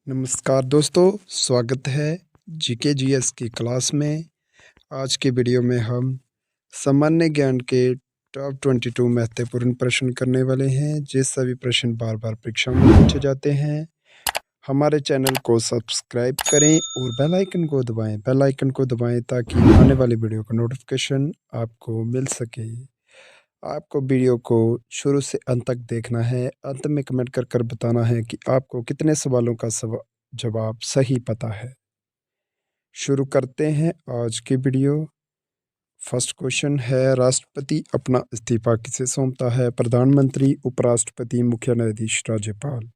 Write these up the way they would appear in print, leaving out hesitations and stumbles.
नमस्कार दोस्तों, स्वागत है जीके जीएस की क्लास में। आज की वीडियो में हम सामान्य ज्ञान के टॉप 22 महत्वपूर्ण प्रश्न करने वाले हैं। जो सभी प्रश्न बार बार परीक्षा में पूछे जाते हैं। हमारे चैनल को सब्सक्राइब करें और बेल आइकन को दबाएं। बेल आइकन को दबाएं ताकि आने वाली वीडियो का नोटिफिकेशन आपको मिल सके। आपको वीडियो को शुरू से अंत तक देखना है। अंत में कमेंट कर कर बताना है कि आपको कितने सवालों का जवाब सही पता है। शुरू करते हैं आज की वीडियो। फर्स्ट क्वेश्चन है, राष्ट्रपति अपना इस्तीफा किसे सौंपता है? प्रधानमंत्री, उपराष्ट्रपति, मुख्य न्यायाधीश, राज्यपाल।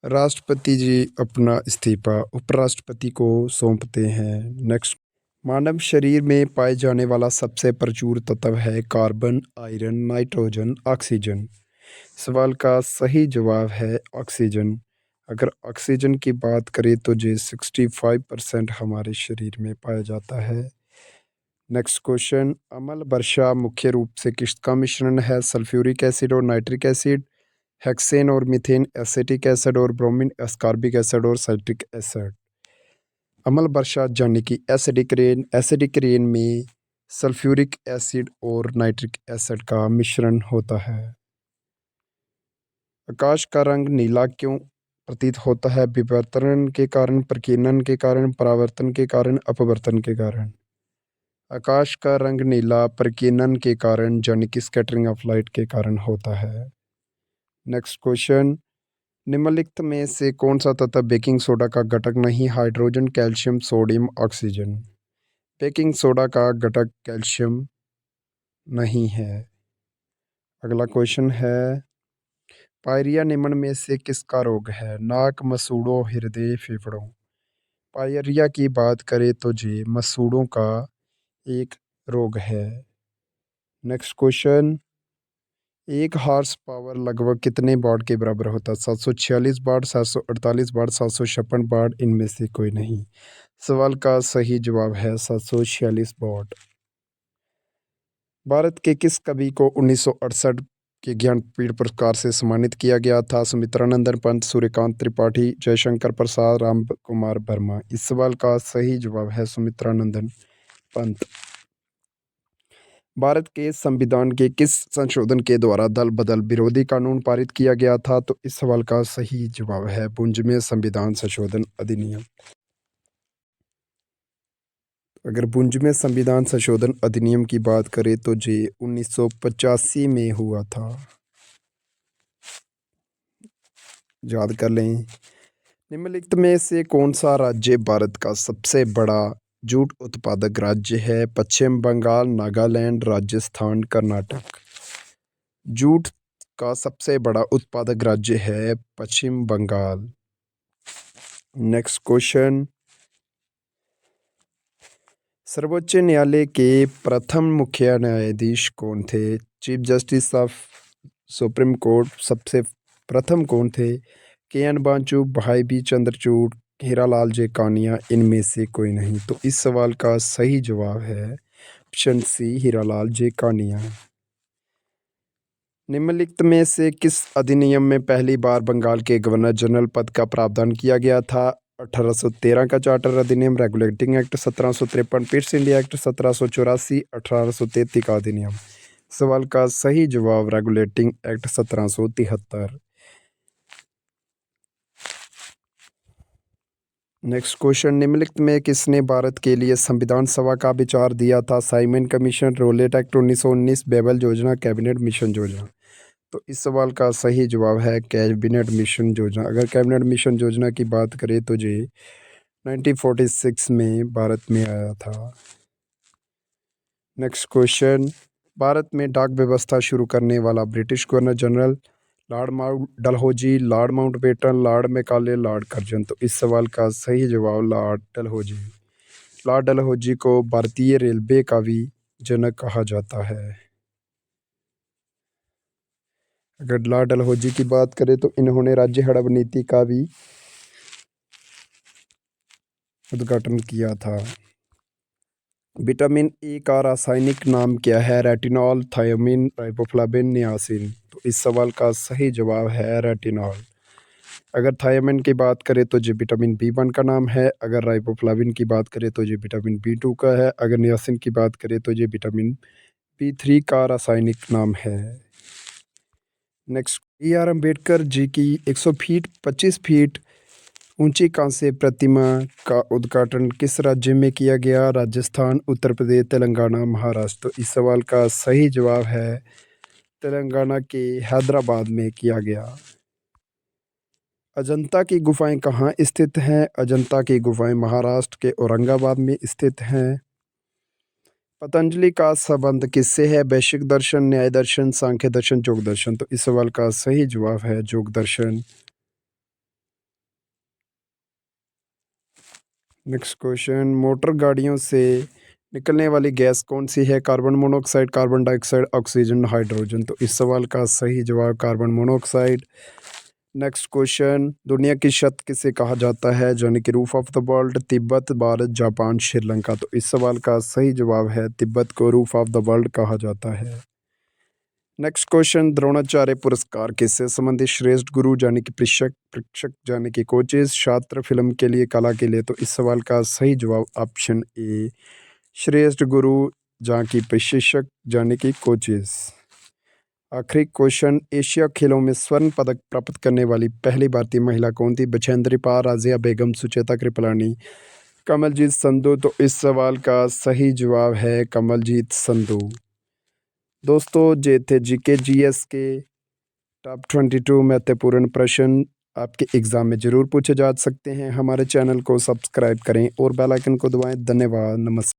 राष्ट्रपति जी अपना इस्तीफा उपराष्ट्रपति को सौंपते हैं। नेक्स्ट, मानव शरीर में पाए जाने वाला सबसे प्रचुर तत्व है कार्बन, आयरन, नाइट्रोजन, ऑक्सीजन। सवाल का सही जवाब है ऑक्सीजन। अगर ऑक्सीजन की बात करें तो ये 65% हमारे शरीर में पाया जाता है। नेक्स्ट क्वेश्चन, अम्ल वर्षा मुख्य रूप से किसका मिश्रण है? सल्फ्यूरिक एसिड और नाइट्रिक एसिड, हेक्सेन और मीथेन, एसिटिक एसिड और ब्रोमीन, एस्कॉर्बिक एसिड और साइट्रिक एसिड। अम्ल वर्षा यानी कि एसिडिक रेन में सल्फ्यूरिक एसिड और नाइट्रिक एसिड का मिश्रण होता है। आकाश का रंग नीला क्यों प्रतीत होता है? विवर्तन के कारण, प्रकीर्णन के कारण, परावर्तन के कारण, अपवर्तन के कारण। आकाश का रंग नीला प्रकीर्णन के कारण यानी कि स्कैटरिंग ऑफ लाइट के कारण होता है। नेक्स्ट क्वेश्चन, निम्नलिखित में से कौन सा तत्व बेकिंग सोडा का घटक नहीं? Hydrogen, calcium, sodium, oxygen. Baking soda का घटक कैल्शियम नहीं है। अगला क्वेश्चन है, पायरिया निम्न में से किसका रोग है? नाक, मसूड़ों, हृदय, फेफड़ों। पायरिया की बात करें तो ये मसूड़ों का एक रोग है। नेक्स्ट क्वेश्चन, एक हॉर्स पावर लगभग कितने वाट के बराबर होता है? 746 वाट, 748 वाट, 756 वाट, इनमें से कोई नहीं। सवाल का सही जवाब है 746 वाट। भारत के किस कवि को 1968 के ज्ञानपीठ पुरस्कार से सम्मानित किया गया था? सुमित्रानंदन पंत, सूर्यकांत त्रिपाठी, जयशंकर प्रसाद, राम कुमार वर्मा। इस सवाल का सही जवाब है सुमित्रानंदन पंत। भारत के संविधान के किस संशोधन के द्वारा दल बदल विरोधी कानून पारित किया गया था? तो इस सवाल का सही जवाब है 52वें संविधान संशोधन अधिनियम। अगर 52वें संविधान संशोधन अधिनियम की बात करें तो ये 1985 में हुआ था, याद कर लें। निम्नलिखित में से कौन सा राज्य भारत का सबसे बड़ा जूट उत्पादक राज्य है? पश्चिम बंगाल, नागालैंड, राजस्थान, कर्नाटक। जूट का सबसे बड़ा उत्पादक राज्य है पश्चिम बंगाल। नेक्स्ट क्वेश्चन, सर्वोच्च न्यायालय के प्रथम मुख्य न्यायाधीश कौन थे? Chief justice of supreme court सबसे प्रथम कौन थे? के एन बांचू, भाई बी चंद्रचूड़, हीरालाल जे कानिया, इनमें से कोई नहीं। तो इस सवाल का सही जवाब है ऑप्शन सी, हीरालाल जे कानिया। निम्नलिखित में से किस अधिनियम में पहली बार बंगाल के गवर्नर जनरल पद का प्रावधान किया गया था? 1813 का चार्टर अधिनियम, regulating act 1753, Pitt's India act 1784, 1833 का अधिनियम। सवाल का सही जवाब रेगुलेटिंग एक्ट 1773। नेक्स्ट क्वेश्चन, निम्नलिखित में किसने भारत के लिए संविधान सभा का विचार दिया था? Simon commission, Rowlatt act 1919, Wavell योजना, कैबिनेट मिशन योजना। तो इस सवाल का सही जवाब है कैबिनेट मिशन योजना। अगर कैबिनेट मिशन योजना की बात करें तो ये 1946 में भारत में आया था। नेक्स्ट क्वेश्चन, भारत में डाक व्यवस्था शुरू करने वाला British governor general Lord mount Dalhousie, Lord Mountbatten, Lord Macaulay, Lord Curzon. तो इस सवाल का सही जवाब लॉर्ड डलहौजी। लॉर्ड डलहौजी को भारतीय रेलवे का भी जनक कहा जाता है। अगर लॉर्ड डलहौजी की बात करें तो इन्होंने राज्य हड़प नीति का भी उद्घाटन किया था। विटामिन ए का रासायनिक नाम क्या है? Retinol, thiamine, riboflavin, niacin. तो इस सवाल का सही जवाब है रेटिनॉल। अगर थायमिन की बात करें तो ये विटामिन बी1 का नाम है। अगर राइबोफ्लाविन की बात करें तो ये विटामिन बी2 का है। अगर नियासिन की बात करें तो ये विटामिन बी3 का रासायनिक नाम है। Next, B.R. अम्बेडकर जी की 100 फीट 25 फीट ऊंची कांस्य प्रतिमा का उद्घाटन किस राज्य में किया गया? राजस्थान, उत्तर प्रदेश, तेलंगाना, महाराष्ट्र। तो इस सवाल का सही जवाब है तेलंगाना के हैदराबाद में किया गया। अजंता की गुफाएं कहाँ स्थित हैं? अजंता की गुफाएं महाराष्ट्र के औरंगाबाद में स्थित हैं। पतंजलि का संबंध किससे है? वैश्विक दर्शन, न्याय दर्शन, सांख्य दर्शन, योग दर्शन। तो इस सवाल का सही जवाब है योग दर्शन। नेक्स्ट क्वेश्चन, मोटर गाड़ियों से निकलने वाली गैस कौन सी है? Carbon monoxide, carbon dioxide, oxygen, hydrogen. तो इस सवाल का सही जवाब कार्बन मोनोऑक्साइड। नेक्स्ट क्वेश्चन, दुनिया की छत किसे कहा जाता है? यानी कि roof of the world. Tibet, Bharat, Japan, Sri Lanka. तो इस सवाल का सही जवाब है तिब्बत को रूफ ऑफ द वर्ल्ड कहा जाता है। नेक्स्ट क्वेश्चन, द्रोणाचार्य पुरस्कार किससे संबंधित? श्रेष्ठ गुरु यानी कि शिक्षक यानी कि कोचेस, छात्र, फिल्म के लिए, कला के लिए। तो इस सवाल का सही जवाब ऑप्शन ए, श्रेष्ठ गुरु जहाँ की प्रशिक्षक यानी कि कोचेस। आखिरी क्वेश्चन, एशिया खेलों में स्वर्ण पदक प्राप्त करने वाली पहली भारतीय महिला कौन थी? बछेंद्री पाल, राजिया बेगम, सुचेता कृपलानी, कमलजीत संधू। तो इस सवाल का सही जवाब है कमलजीत संधू। दोस्तों, ये थे जीके जीएस के टॉप 22 महत्वपूर्ण प्रश्न। आपके एग्ज़ाम में ज़रूर पूछे जा सकते हैं। हमारे चैनल को सब्सक्राइब करें और बेल आइकन को दबाएं। धन्यवाद, नमस्कार।